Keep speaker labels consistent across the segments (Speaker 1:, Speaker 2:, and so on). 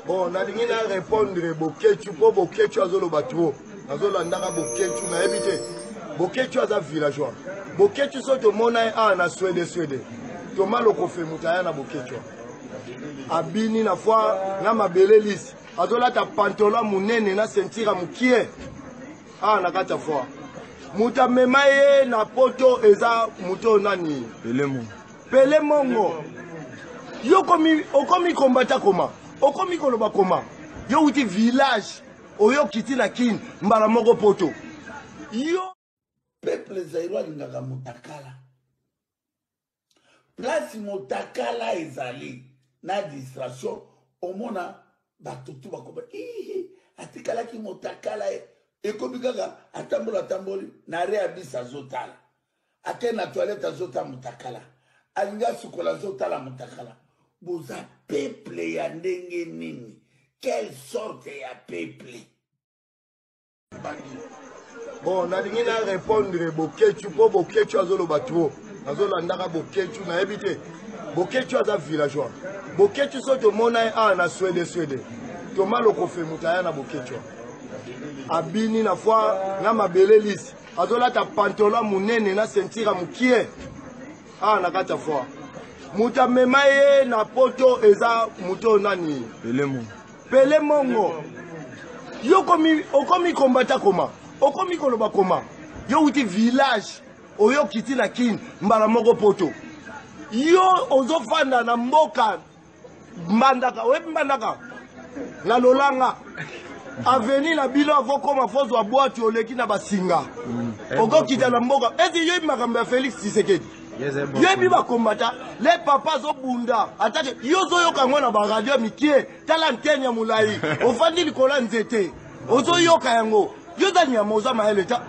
Speaker 1: Bon, on a dit à répondre Boketu pour Boketu à Zolo Batro. À Zolo Andara Boketu na habité. Boketu à villageois. Boketu sont au Monaï à na Suède. Thomas Lokofe Moutaya na Boketu. Abini na foi na mabele lisse. À Zola ta pantola munene na sentira mukie. Ah na kata foi. Muta memaye na poto eza muto nani. Pele mongo. Yo komi kombata koma. Okomi koloba koma. Yo uti village. Oyo kiti na kin. Mbala moko poto. Yo.
Speaker 2: Peuple zairwa lingaka mutakala. Place mutakala ezali. Na distraction. Omona batutu bakoba. Atikala ki mutakala ekomi kaka atamboli. Na reabisa zotala. Ake na toilette zotala mutakala. Alinga sukola zotala mutakala. Boza peuple ya ndenge nini? Quelle sorte ya peuple?
Speaker 1: Bon, on a dit à répondre Boketu pour Boketu à Zolo Batro. À Zolo Andara Boketu na habité. Boketu à villageois. Boketu sont au Monaï à na Suède. Thomas Lokofe Moutaya na Boketu. Abini na foi na mabele lisse. À Zola ta pantola munene na sentira mukie. Ah na kata foi. Muta memaye na poto eza muto nani. Pele mongo. Yo komi kombata koma. Okomi koloba koma. Yo uti village. Oyo kiti na kin. Mbala moko poto. Yo ozofanda na mboka. Mbandaka. Wepi mbandaka. Na lolanga. Aveni na bilo avon koma fozo wa boati oleki na basinga. Oko kita na mboka. Ezi yo makambo ya Félix Tshisekedi. Yebi ba kombata les papas zo bunda atake yozo yoka ngona ba radio mikie tala ntenya mulai ofandi likola nzete ozo yoka yango yoza nya moza maeleta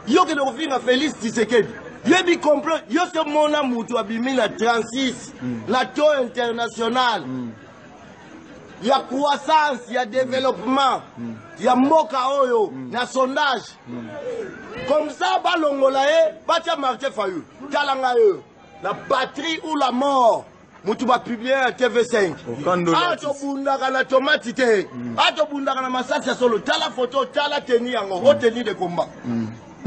Speaker 1: yoke de kofinga Félix Tshisekedi yebi complot yo se mona mutu abimi na 36 la taux international ya croissance ya développement ya mboka oyo na sondage comme ça balongola batia Martin Fayou talanga la patrie ou la mort mutu ba publier à TV5 ato bundaka na tomate te ato bundaka na masasa solo tala photo tala tenue yango o tenue de combat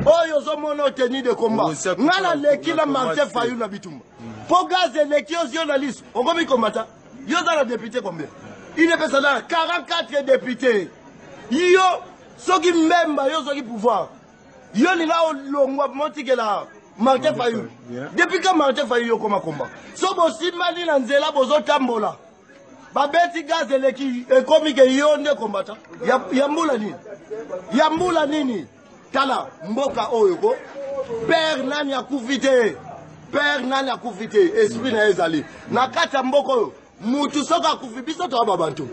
Speaker 1: oyo zo mono tenue de combat ngala leki la Martin Fayou na bitumba po gaz leki aux journalistes on komi komata yo za la député combien il est passé là 44 députés yo soki memba yo soki pouvoir yo linga longwa montikela Martin Fayou depuis que Martin Fayou yo koma komba so bosimani na nzela bozo tambola babeti gaz eleki ekomi ke yo nde kombata yambula nini tala mboka oyo ko père nani akufite esprit na ezali na kata mboka oyo mutu soka kufi biso to babantu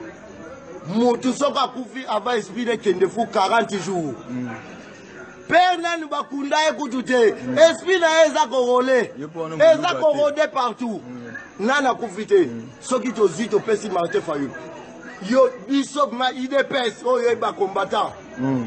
Speaker 1: mutu soka kufi ava esprit de kendefu 40 jours père nani bakunda ekutute esprit na eza korole partout nana kufite soki to zito pesi Martin Fayou yo biso ma IDPS oyo ba combattant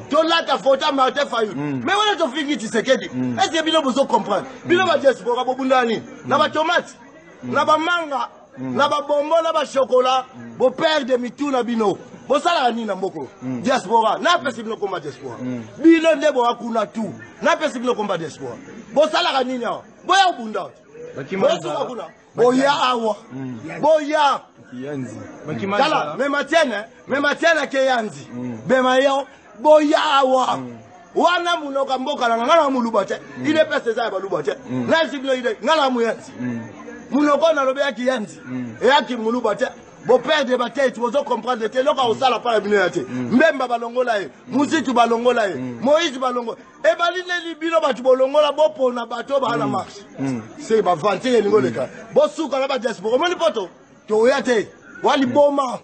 Speaker 1: to lata fota Martin Fayou mais wala to fingi Tshisekedi est-ce que bino bozo comprendre bino ba diaspora bobundani na ba tomate na ba manga na ba bonbon na ba chocolat bo père de mituna bino bo sala ni na mboko diaspora na pesi bino komba diaspora bino ndebo akuna tu na pesi bino komba diaspora bo sala ni na boya bunda boya awa boya yanzi kala me matiana ke yanzi be mayo boya awa wana munoka mboka na ngala muluba te ile pesa za ba luba te na sibilo ile ngala mu yanzi munoko na lobe yaki yanzi e yaki muluba te bo perdre ba tête bozo comprendre te loka osala pa bino yate mbemba balongola e musitu balongola e Moïse balongo e baline libino batu bolongola bopo na bato ba na marche c'est ba vanter ngoleka bo suka na ba diaspora moni poto to yate wali boma